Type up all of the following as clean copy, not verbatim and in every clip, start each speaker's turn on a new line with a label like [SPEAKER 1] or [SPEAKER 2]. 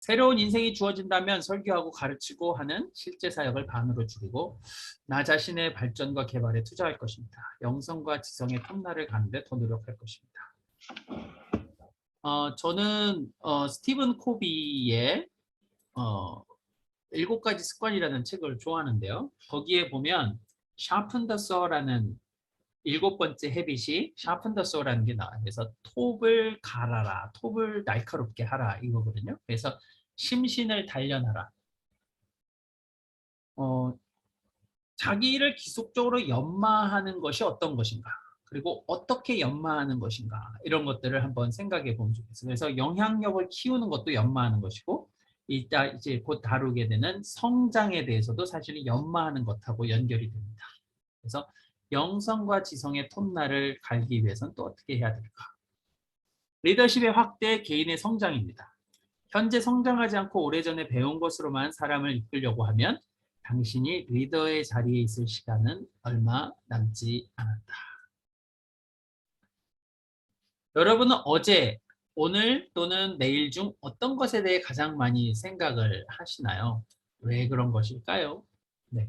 [SPEAKER 1] 새로운 인생이 주어진다면 설교하고 가르치고 하는 실제 사역을 반으로 줄이고 나 자신의 발전과 개발에 투자할 것입니다. 영성과 지성의 톱날을 가는 데 더 노력할 것입니다. 저는 스티븐 코비의 7가지 습관이라는 책을 좋아하는데요. 거기에 보면 Sharpen the Saw라는 7번째 헤빗이 Sharpen the Saw라는 게 나와요. 그래서 톱을 갈아라, 톱을 날카롭게 하라 이거거든요. 그래서 심신을 단련하라. 자기를 지속적으로 연마하는 것이 어떤 것인가, 그리고 어떻게 연마하는 것인가, 이런 것들을 한번 생각해 보면 좋겠어요. 그래서 영향력을 키우는 것도 연마하는 것이고, 이따 이제 곧 다루게 되는 성장에 대해서도 사실은 연마하는 것하고 연결이 됩니다. 그래서 영성과 지성의 톱날을 갈기 위해서는 또 어떻게 해야 될까? 리더십의 확대, 개인의 성장입니다. 현재 성장하지 않고 오래전에 배운 것으로만 사람을 이끌려고 하면 당신이 리더의 자리에 있을 시간은 얼마 남지 않았다. 여러분은 어제, 오늘 또는 내일 중 어떤 것에 대해 가장 많이 생각을 하시나요? 왜 그런 것일까요? 네.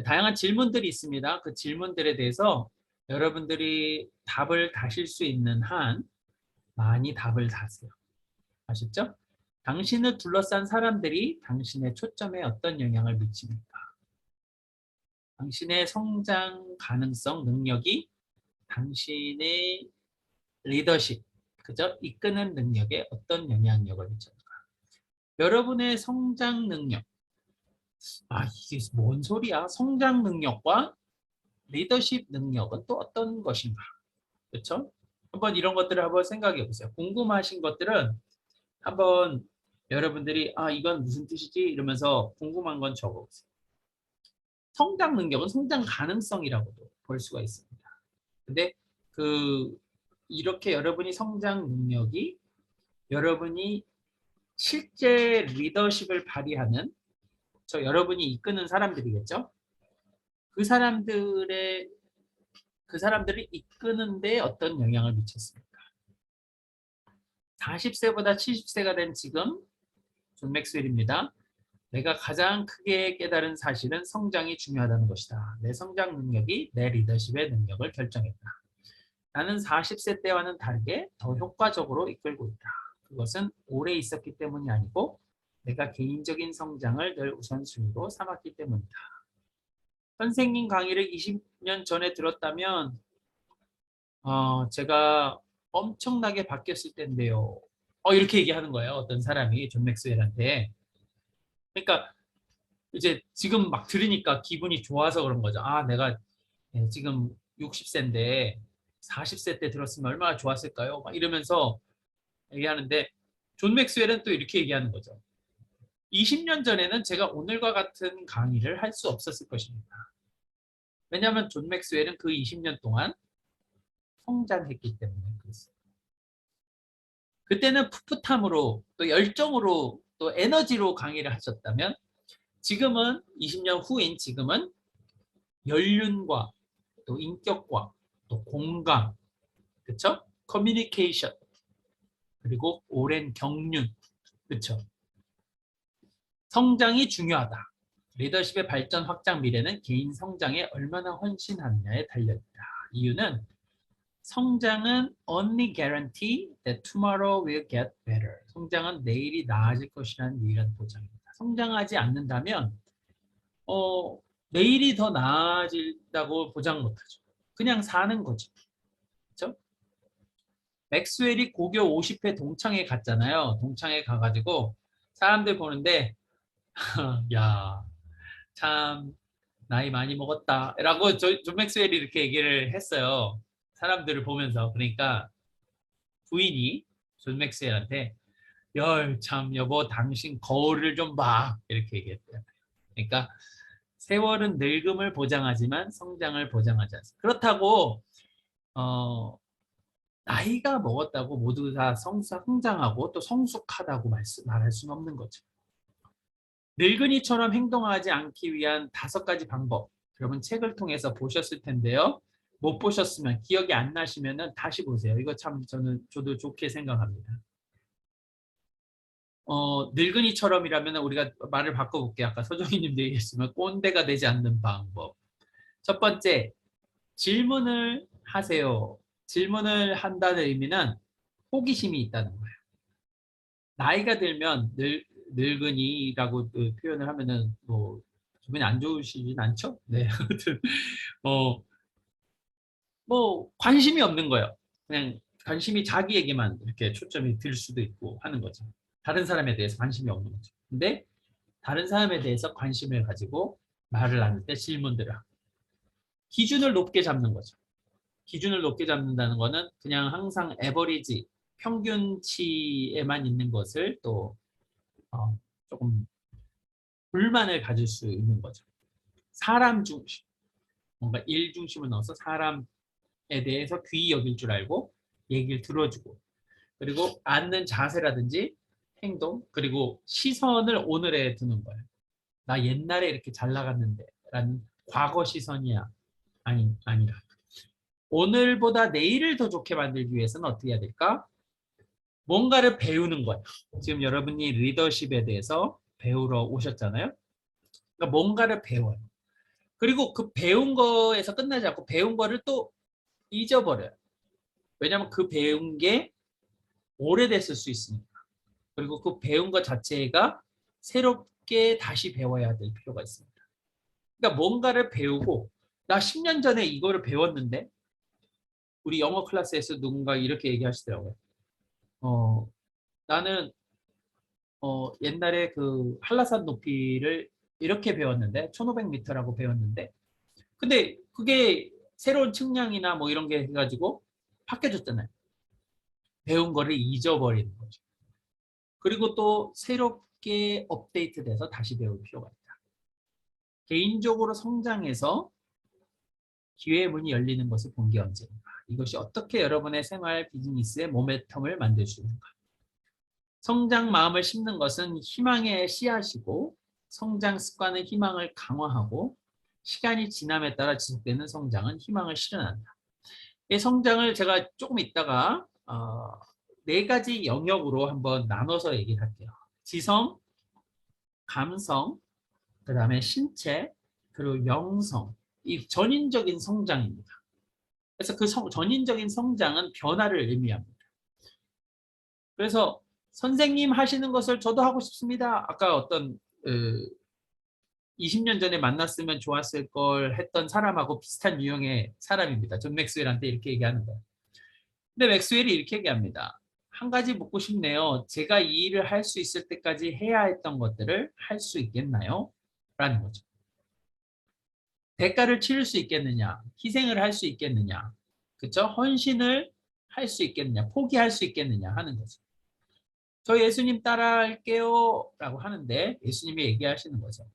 [SPEAKER 1] 다양한 질문들이 있습니다. 그 질문들에 대해서 여러분들이 답을 다실 수 있는 한 많이 답을 다세요. 아셨죠? 당신을 둘러싼 사람들이 당신의 초점에 어떤 영향을 미칩니까? 당신의 성장 가능성, 능력이 당신의 리더십, 그죠? 이끄는 능력에 어떤 영향력을 미칩니까? 여러분의 성장 능력, 이게 뭔 소리야? 성장 능력과 리더십 능력은 또 어떤 것인가? 그렇죠? 한번 이런 것들을 한번 생각해 보세요. 궁금하신 것들은 한번 여러분들이 이건 무슨 뜻이지? 이러면서 궁금한 건 적어보세요. 성장 능력은 성장 가능성이라고도 볼 수가 있습니다. 근데 이렇게 여러분이 성장 능력이 여러분이 실제 리더십을 발휘하는 여러분이 이끄는 사람들이겠죠? 그 사람들을 이끄는데 어떤 영향을 미쳤습니까? 40세보다 70세가 된 지금 존 맥스웰입니다. 내가 가장 크게 깨달은 사실은 성장이 중요하다는 것이다. 내 성장 능력이 내 리더십의 능력을 결정했다. 나는 40세 때와는 다르게 더 효과적으로 이끌고 있다. 그것은 오래 있었기 때문이 아니고 내가 개인적인 성장을 늘 우선순위로 삼았기 때문이다. 선생님 강의를 20년 전에 들었다면 제가 엄청나게 바뀌었을 텐데요. 이렇게 얘기하는 거예요. 어떤 사람이 존 맥스웰한테. 그러니까 이제 지금 막 들으니까 기분이 좋아서 그런 거죠. 내가 지금 60세인데 40세 때 들었으면 얼마나 좋았을까요? 막 이러면서 얘기하는데 존 맥스웰은 또 이렇게 얘기하는 거죠. 20년 전에는 제가 오늘과 같은 강의를 할 수 없었을 것입니다. 왜냐하면 존 맥스웰은 그 20년 동안 성장했기 때문에 그랬어요. 그때는 풋풋함으로 또 열정으로 또 에너지로 강의를 하셨다면 지금은 20년 후인 지금은 연륜과 또 인격과 또 공감, 그렇죠? 커뮤니케이션, 그리고 오랜 경륜, 그렇죠? 성장이 중요하다. 리더십의 발전 확장 미래는 개인 성장에 얼마나 헌신하느냐에 달려있다. 이유는 성장은 only guarantee that tomorrow will get better. 성장은 내일이 나아질 것이라는 유일한 보장입니다. 성장하지 않는다면 내일이 더 나아진다고 보장 못하죠. 그냥 사는 거죠. 그렇죠? 맥스웰이 고교 50회 동창회 갔잖아요. 동창회 가가지고 사람들 보는데 야, 참 나이 많이 먹었다 라고 존 맥스웰이 이렇게 얘기를 했어요. 사람들을 보면서. 그러니까 부인이 존 맥스웰한테 참 여보 당신 거울을 좀 봐 이렇게 얘기했대요. 그러니까 세월은 늙음을 보장하지만 성장을 보장하지 않습니다. 그렇다고 나이가 먹었다고 모두 다 성장하고 또 성숙하다고 말할 수는 없는 거죠. 늙은이처럼 행동하지 않기 위한 5가지 방법. 여러분 책을 통해서 보셨을 텐데요. 못 보셨으면 기억이 안 나시면 다시 보세요. 이거 참 저도 좋게 생각합니다. 늙은이처럼이라면 우리가 말을 바꿔볼게요. 아까 서정희님도 얘기했지만 꼰대가 되지 않는 방법. 첫 번째, 질문을 하세요. 질문을 한다는 의미는 호기심이 있다는 거예요. 나이가 들면 늙은이라고 그 표현을 하면은 뭐 기분이 안 좋으시진 않죠? 네, 아무튼 뭐 관심이 없는 거예요. 그냥 관심이 자기에게만 이렇게 초점이 들 수도 있고 하는 거죠. 다른 사람에 대해서 관심이 없는 거죠. 근데 다른 사람에 대해서 관심을 가지고 말을 나눌 때 질문들을 하고 기준을 높게 잡는 거죠. 기준을 높게 잡는다는 거는 그냥 항상 에버리지, 평균치에만 있는 것을 또 조금 불만을 가질 수 있는 거죠. 사람 중심, 뭔가 일 중심을 넣어서 사람에 대해서 귀히 여길 줄 알고 얘기를 들어주고 그리고 앉는 자세라든지 행동 그리고 시선을 오늘에 두는 거예요. 나 옛날에 이렇게 잘 나갔는데 라는 과거 시선이야 아니라 오늘보다 내일을 더 좋게 만들기 위해서는 어떻게 해야 될까? 뭔가를 배우는 거예요. 지금 여러분이 리더십에 대해서 배우러 오셨잖아요. 그러니까 뭔가를 배워요. 그리고 그 배운 거에서 끝나지 않고 배운 거를 또 잊어버려요. 왜냐하면 그 배운 게 오래됐을 수 있으니까. 그리고 그 배운 것 자체가 새롭게 다시 배워야 될 필요가 있습니다. 그러니까 뭔가를 배우고 나 10년 전에 이거를 배웠는데 우리 영어 클래스에서 누군가 이렇게 얘기하시더라고요. 나는 옛날에 그 한라산 높이를 이렇게 배웠는데 1500m라고 배웠는데 근데 그게 새로운 측량이나 뭐 이런 게 해가지고 바뀌어졌잖아요. 배운 거를 잊어버리는 거죠. 그리고 또 새롭게 업데이트돼서 다시 배울 필요가 있다. 개인적으로 성장해서 기회의 문이 열리는 것을 본 게 언제인가. 이것이 어떻게 여러분의 생활 비즈니스의 모멘텀을 만들 수 있는가. 성장 마음을 심는 것은 희망의 씨앗이고 성장 습관은 희망을 강화하고 시간이 지남에 따라 지속되는 성장은 희망을 실현한다. 이 성장을 제가 조금 있다가 네 가지 영역으로 한번 나눠서 얘기를 할게요. 지성, 감성, 그 다음에 신체, 그리고 영성. 이 전인적인 성장입니다. 그래서 그 전인적인 성장은 변화를 의미합니다. 그래서 선생님 하시는 것을 저도 하고 싶습니다. 아까 어떤 20년 전에 만났으면 좋았을 걸 했던 사람하고 비슷한 유형의 사람입니다. 존 맥스웰한테 이렇게 얘기하는 거예요. 근데 맥스웰이 이렇게 얘기합니다. 한 가지 묻고 싶네요. 제가 이 일을 할 수 있을 때까지 해야 했던 것들을 할 수 있겠나요? 라는 거죠. 대가를 치를 수 있겠느냐? 희생을 할 수 있겠느냐? 그렇죠? 헌신을 할 수 있겠느냐? 포기할 수 있겠느냐? 하는 거죠. 저 예수님 따라할게요 라고 하는데 예수님이 얘기하시는 거죠.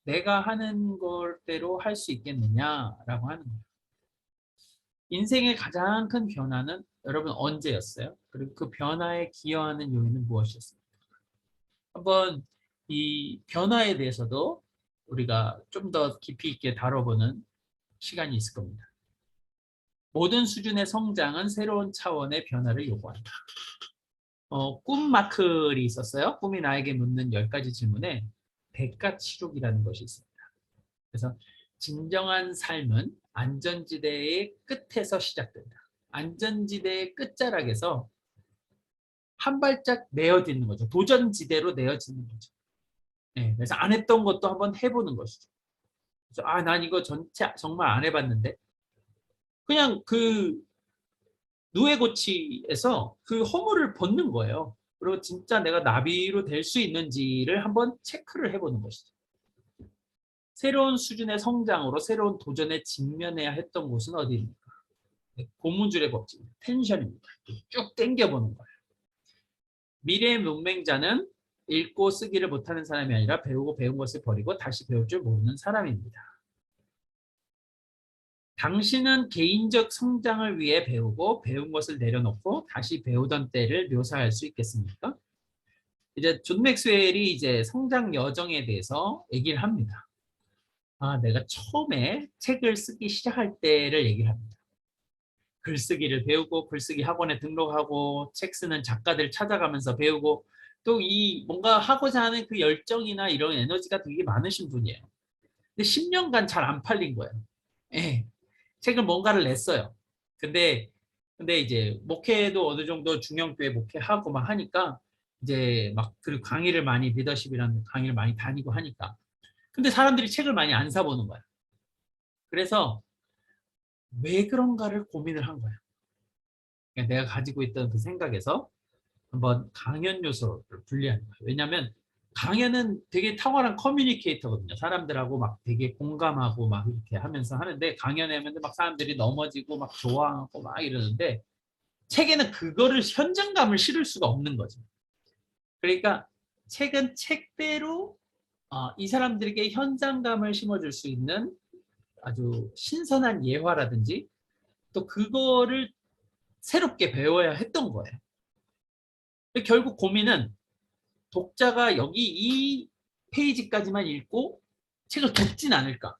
[SPEAKER 1] 내가 하는 것대로 할 수 있겠느냐라고 하는 거예요. 인생의 가장 큰 변화는 여러분 언제였어요? 그리고 그 변화에 기여하는 요인은 무엇이었습니까? 한번 이 변화에 대해서도 우리가 좀 더 깊이 있게 다뤄보는 시간이 있을 겁니다. 모든 수준의 성장은 새로운 차원의 변화를 요구한다. 꿈 마클이 있었어요. 꿈이 나에게 묻는 10가지 질문에 대가 치룩이라는 것이 있습니다. 그래서 진정한 삶은 안전지대의 끝에서 시작된다. 안전지대의 끝자락에서 한 발짝 내어지는 거죠. 도전지대로 내어지는 거죠. 네, 그래서 안 했던 것도 한번 해보는 것이죠. 그래서 난 이거 전체 정말 안 해봤는데 그냥 그 누에고치에서 그 허물을 벗는 거예요. 그리고 진짜 내가 나비로 될 수 있는지를 한번 체크를 해보는 것이죠. 새로운 수준의 성장으로 새로운 도전에 직면해야 했던 곳은 어디입니까? 고무줄의 법칙, 텐션입니다. 쭉 당겨보는 거예요. 미래의 문맹자는 읽고 쓰기를 못하는 사람이 아니라 배우고 배운 것을 버리고 다시 배울 줄 모르는 사람입니다. 당신은 개인적 성장을 위해 배우고 배운 것을 내려놓고 다시 배우던 때를 묘사할 수 있겠습니까? 이제 존 맥스웰이 이제 성장 여정에 대해서 얘기를 합니다. 내가 처음에 책을 쓰기 시작할 때를 얘기를 합니다. 글쓰기를 배우고 글쓰기 학원에 등록하고 책 쓰는 작가들 찾아가면서 배우고 또 이 뭔가 하고자 하는 그 열정이나 이런 에너지가 되게 많으신 분이에요. 근데 10년간 잘 안 팔린 거예요. 예. 책을 뭔가를 냈어요. 근데 이제 목회도 어느 정도 중형교회 목회하고 막 하니까 이제 막 그리고 강의를 많이 리더십이라는 강의를 많이 다니고 하니까 근데 사람들이 책을 많이 안 사보는 거야. 그래서 왜 그런가를 고민을 한 거야. 그러니까 내가 가지고 있던 그 생각에서 한번 강연 요소를 분리하는 거예요. 왜냐하면 강연은 되게 탁월한 커뮤니케이터거든요. 사람들하고 막 되게 공감하고 막 이렇게 하면서 하는데 강연하면 막 사람들이 넘어지고 막 좋아하고 막 이러는데 책에는 그거를 현장감을 실을 수가 없는 거죠. 그러니까 책은 책대로 이 사람들에게 현장감을 심어줄 수 있는 아주 신선한 예화라든지 또 그거를 새롭게 배워야 했던 거예요. 결국 고민은 독자가 여기 이 페이지까지만 읽고 책을 덮진 않을까.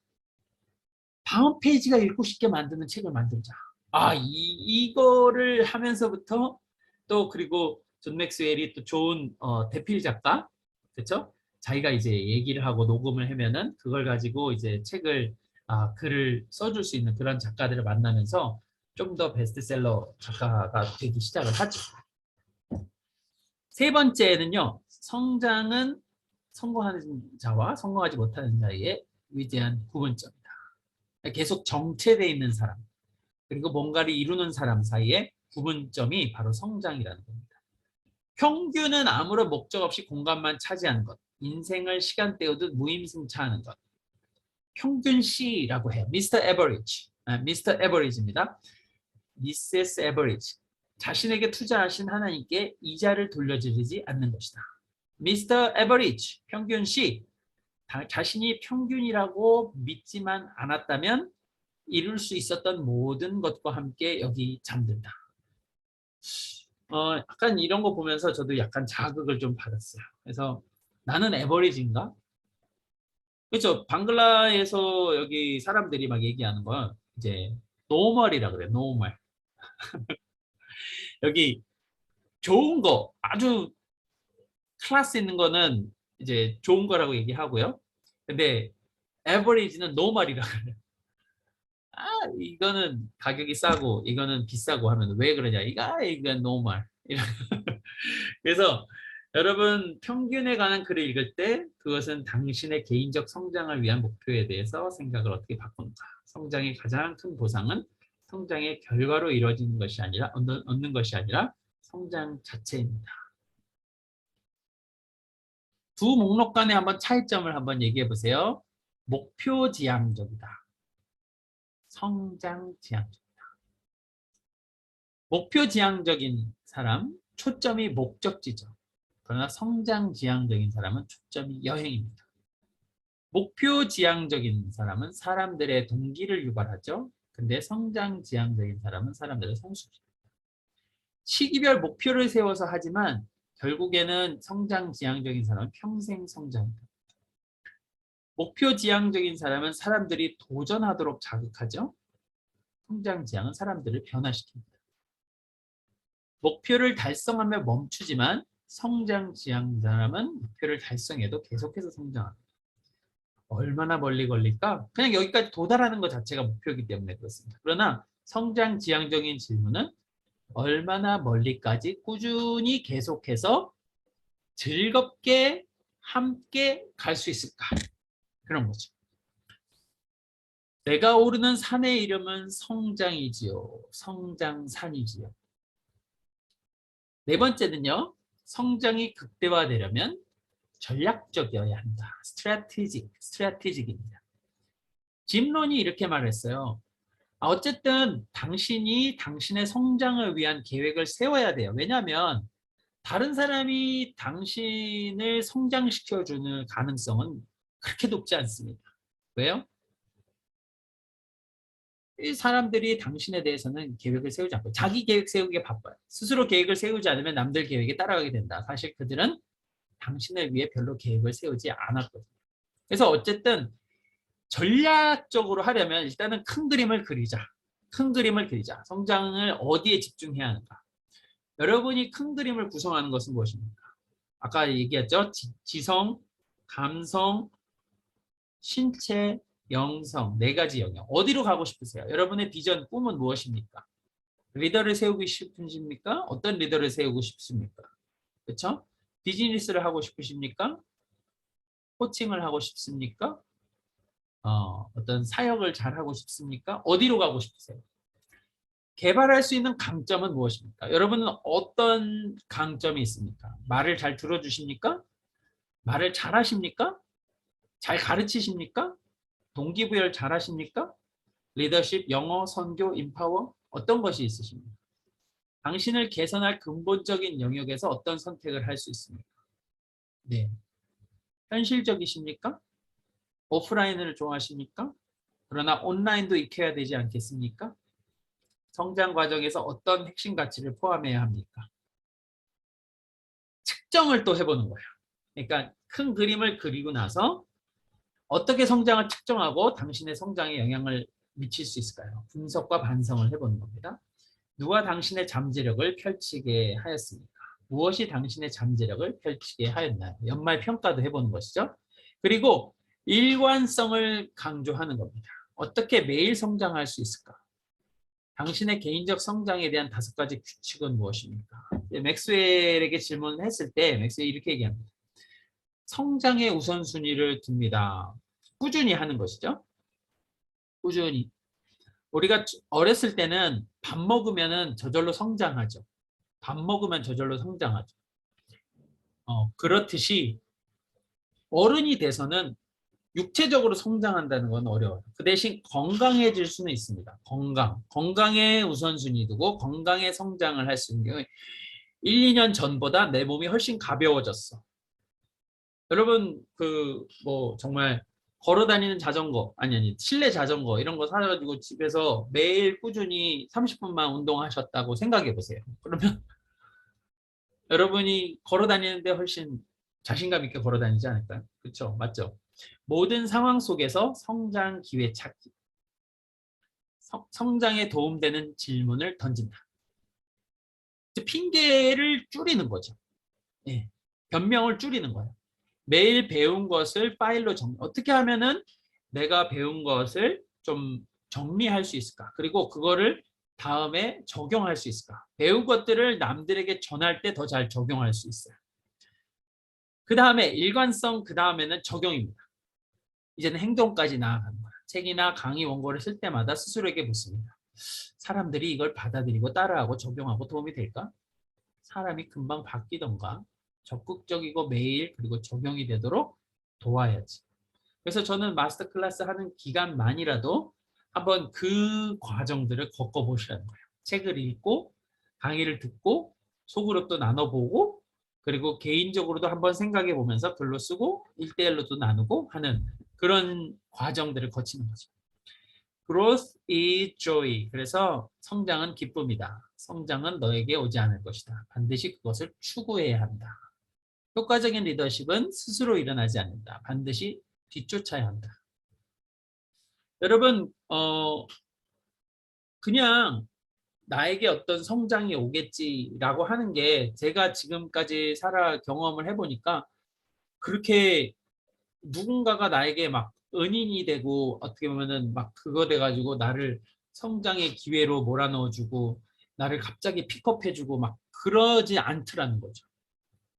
[SPEAKER 1] 다음 페이지가 읽고 싶게 만드는 책을 만들자. 이거를 하면서부터 또 그리고 존 맥스웰이 또 좋은 대필 작가, 그렇죠? 자기가 이제 얘기를 하고 녹음을 하면은 그걸 가지고 이제 글을 써줄 수 있는 그런 작가들을 만나면서 좀 더 베스트셀러 작가가 되기 시작을 하죠. 세 번째는요, 성장은 성공하는 자와 성공하지 못하는 자의 위대한 구분점이다. 계속 정체되어 있는 사람, 그리고 뭔가를 이루는 사람 사이의 구분점이 바로 성장이라는 겁니다. 평균은 아무런 목적 없이 공간만 차지하는 것, 인생을 시간 때우듯 무임승차하는 것. 평균시라고 해요. Mr. Average. Mr. Average입니다. Mrs. Average. 자신에게 투자하신 하나님께 이자를 돌려드리지 않는 것이다. Mr. Average. 평균시. 자신이 평균이라고 믿지만 않았다면 이룰 수 있었던 모든 것과 함께 여기 잠든다. 약간 이런 거 보면서 저도 약간 자극을 좀 받았어요. 그래서 나는 에버리지인가? 그렇죠. 방글라에서 여기 사람들이 막 얘기하는 건 이제 노멀이라 그래요. 노멀. 여기 좋은 거, 아주 클래스 있는 거는 이제 좋은 거라고 얘기하고요. 근데 에버리지는 노멀이라 그래요. 이거는 가격이 싸고 이거는 비싸고 하면 왜 그러냐? 이건 노멀. 그래서 여러분 평균에 관한 글을 읽을 때 그것은 당신의 개인적 성장을 위한 목표에 대해서 생각을 어떻게 바꾸는가. 성장의 가장 큰 보상은 성장의 결과로 이루어지는 것이 아니라 얻는 것이 아니라 성장 자체입니다. 두 목록 간의 한번 차이점을 한번 얘기해 보세요. 목표 지향적이다. 성장 지향적이다. 목표 지향적인 사람, 초점이 목적지죠. 그러나 성장 지향적인 사람은 초점이 여행입니다. 목표 지향적인 사람은 사람들의 동기를 유발하죠. 근데 성장 지향적인 사람은 사람들의 성숙입니다. 시기별 목표를 세워서 하지만 결국에는 성장 지향적인 사람은 평생 성장입니다. 목표 지향적인 사람은 사람들이 도전하도록 자극하죠. 성장 지향은 사람들을 변화시킵니다. 목표를 달성하며 멈추지만 성장 지향 사람은 목표를 달성해도 계속해서 성장합니다. 얼마나 멀리 걸릴까? 그냥 여기까지 도달하는 것 자체가 목표이기 때문에 그렇습니다. 그러나 성장 지향적인 질문은 얼마나 멀리까지 꾸준히 계속해서 즐겁게 함께 갈 수 있을까? 그런 거죠. 내가 오르는 산의 이름은 성장이지요. 성장산이지요. 네 번째는요. 성장이 극대화되려면 전략적이어야 한다. 스트래티직입니다. 짐론이 이렇게 말했어요. 어쨌든 당신이 당신의 성장을 위한 계획을 세워야 돼요. 왜냐하면 다른 사람이 당신을 성장시켜주는 가능성은 그렇게 높지 않습니다. 왜요? 이 사람들이 당신에 대해서는 계획을 세우지 않고 자기 계획 세우기에 바빠요. 스스로 계획을 세우지 않으면 남들 계획에 따라가게 된다. 사실 그들은 당신을 위해 별로 계획을 세우지 않았거든요. 그래서 어쨌든 전략적으로 하려면 일단은 큰 그림을 그리자. 큰 그림을 그리자. 성장을 어디에 집중해야 하는가. 여러분이 큰 그림을 구성하는 것은 무엇입니까? 아까 얘기했죠? 지성, 감성, 신체, 영성, 네 가지 영역. 어디로 가고 싶으세요? 여러분의 비전, 꿈은 무엇입니까? 리더를 세우고 싶으십니까? 어떤 리더를 세우고 싶습니까? 그렇죠? 비즈니스를 하고 싶으십니까? 코칭을 하고 싶습니까? 어떤 사역을 잘 하고 싶습니까? 어디로 가고 싶으세요? 개발할 수 있는 강점은 무엇입니까? 여러분은 어떤 강점이 있습니까? 말을 잘 들어주십니까? 말을 잘 하십니까? 잘 가르치십니까? 동기부여를 잘 하십니까? 리더십, 영어, 선교, 인파워 어떤 것이 있으십니까? 당신을 개선할 근본적인 영역에서 어떤 선택을 할 수 있습니까? 네. 현실적이십니까? 오프라인을 좋아하십니까? 그러나 온라인도 익혀야 되지 않겠습니까? 성장 과정에서 어떤 핵심 가치를 포함해야 합니까? 측정을 또 해보는 거예요. 그러니까 큰 그림을 그리고 나서 어떻게 성장을 측정하고 당신의 성장에 영향을 미칠 수 있을까요? 분석과 반성을 해보는 겁니다. 누가 당신의 잠재력을 펼치게 하였습니까? 무엇이 당신의 잠재력을 펼치게 하였나요? 연말 평가도 해보는 것이죠. 그리고 일관성을 강조하는 겁니다. 어떻게 매일 성장할 수 있을까? 당신의 개인적 성장에 대한 5가지 규칙은 무엇입니까? 맥스웰에게 질문을 했을 때 맥스웰이 이렇게 얘기합니다. 성장의 우선순위를 둡니다. 꾸준히 하는 것이죠. 꾸준히. 우리가 어렸을 때는 밥 먹으면 저절로 성장하죠. 밥 먹으면 저절로 성장하죠. 그렇듯이 어른이 돼서는 육체적으로 성장한다는 건 어려워요. 그 대신 건강해질 수는 있습니다. 건강에 우선순위 두고 건강에 성장을 할 수 있는 경우에 1, 2년 전보다 내 몸이 훨씬 가벼워졌어. 여러분 정말 걸어 다니는 자전거 아니 실내 자전거 이런 거 사가지고 집에서 매일 꾸준히 30분만 운동하셨다고 생각해 보세요. 그러면 여러분이 걸어 다니는데 훨씬 자신감 있게 걸어 다니지 않을까요? 그렇죠? 맞죠? 모든 상황 속에서 성장 기회 찾기. 성장에 도움되는 질문을 던진다. 핑계를 줄이는 거죠. 예. 변명을 줄이는 거예요. 매일 배운 것을 파일로 어떻게 하면은 내가 배운 것을 좀 정리할 수 있을까? 그리고 그거를 다음에 적용할 수 있을까? 배운 것들을 남들에게 전할 때 더 잘 적용할 수 있어요. 그 다음에 일관성, 그 다음에는 적용입니다. 이제는 행동까지 나아가는 거예요. 책이나 강의 원고를 쓸 때마다 스스로에게 묻습니다. 사람들이 이걸 받아들이고 따라하고 적용하고 도움이 될까? 사람이 금방 바뀌던가 적극적이고 매일 그리고 적용이 되도록 도와야지. 그래서 저는 마스터 클래스 하는 기간만이라도 한번 그 과정들을 겪어보시라는 거예요. 책을 읽고 강의를 듣고 소그룹도 나눠보고 그리고 개인적으로도 한번 생각해 보면서 글로 쓰고 1대1로도 나누고 하는 그런 과정들을 거치는 거죠. Growth is joy. 그래서 성장은 기쁨이다. 성장은 너에게 오지 않을 것이다. 반드시 그것을 추구해야 한다. 효과적인 리더십은 스스로 일어나지 않는다. 반드시 뒤쫓아야 한다. 여러분, 그냥 나에게 어떤 성장이 오겠지라고 하는 게 제가 지금까지 살아 경험을 해보니까 그렇게 누군가가 나에게 막 은인이 되고 어떻게 보면은 막 그거 돼가지고 나를 성장의 기회로 몰아넣어주고 나를 갑자기 픽업해주고 막 그러지 않더라는 거죠.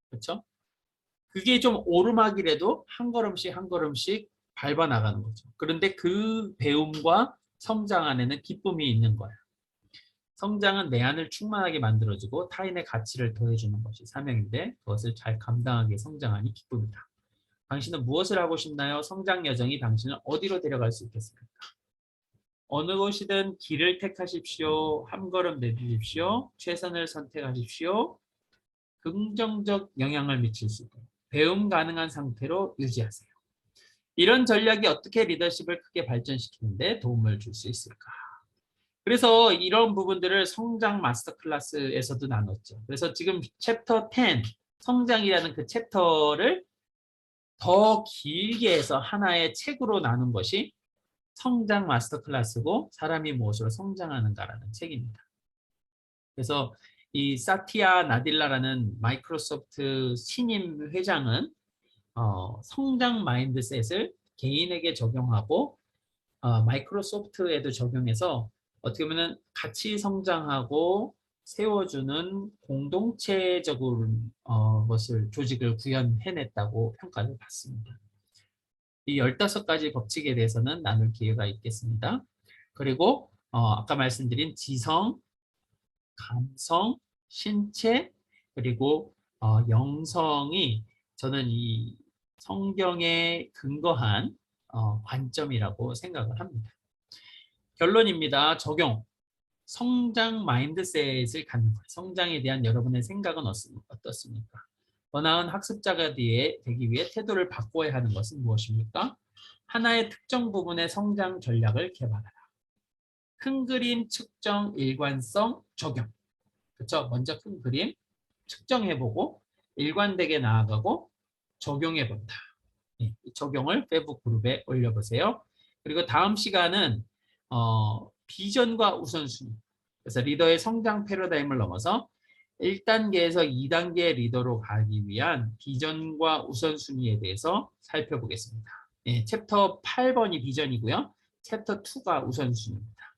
[SPEAKER 1] 그렇죠? 그게 좀 오르막이라도 한 걸음씩 한 걸음씩 밟아 나가는 거죠. 그런데 그 배움과 성장 안에는 기쁨이 있는 거예요. 성장은 내 안을 충만하게 만들어주고 타인의 가치를 더해주는 것이 사명인데 그것을 잘 감당하게 성장하니 기쁨이다. 당신은 무엇을 하고 싶나요? 성장 여정이 당신을 어디로 데려갈 수 있겠습니까? 어느 곳이든 길을 택하십시오. 한 걸음 내디디십시오. 최선을 선택하십시오. 긍정적 영향을 미칠 수 있도록 배움 가능한 상태로 유지하세요. 이런 전략이 어떻게 리더십을 크게 발전시키는데 도움을 줄 수 있을까? 그래서 이런 부분들을 성장 마스터 클래스에서도 나눴죠. 그래서 지금 챕터 10, 성장이라는 그 챕터를 더 길게 해서 하나의 책으로 나눈 것이 성장 마스터 클래스고 사람이 무엇으로 성장하는가라는 책입니다. 그래서 이 사티아 나딜라라는 마이크로소프트 신임 회장은 성장 마인드셋을 개인에게 적용하고 마이크로소프트에도 적용해서 어떻게 보면 같이 성장하고 세워주는 공동체적인 것을 조직을 구현해냈다고 평가를 받습니다. 이 15가지 법칙에 대해서는 나눌 기회가 있겠습니다. 그리고 아까 말씀드린 지성, 감성, 신체, 그리고 영성이 저는 이 성경에 근거한 관점이라고 생각을 합니다. 결론입니다. 적용. 성장 마인드셋을 갖는 거예요. 성장에 대한 여러분의 생각은 어떻습니까? 더 나은 학습자가 되기 위해 태도를 바꿔야 하는 것은 무엇입니까? 하나의 특정 부분의 성장 전략을 개발하라. 큰 그림 측정 일관성 적용. 그렇죠? 먼저 큰 그림 측정해보고 일관되게 나아가고 적용해본다. 이 적용을 페이북 그룹에 올려보세요. 그리고 다음 시간은 비전과 우선순위. 그래서 리더의 성장 패러다임을 넘어서 1단계에서 2단계 리더로 가기 위한 비전과 우선순위에 대해서 살펴보겠습니다. 예, 챕터 8번이 비전이고요. 챕터 2가 우선순위입니다.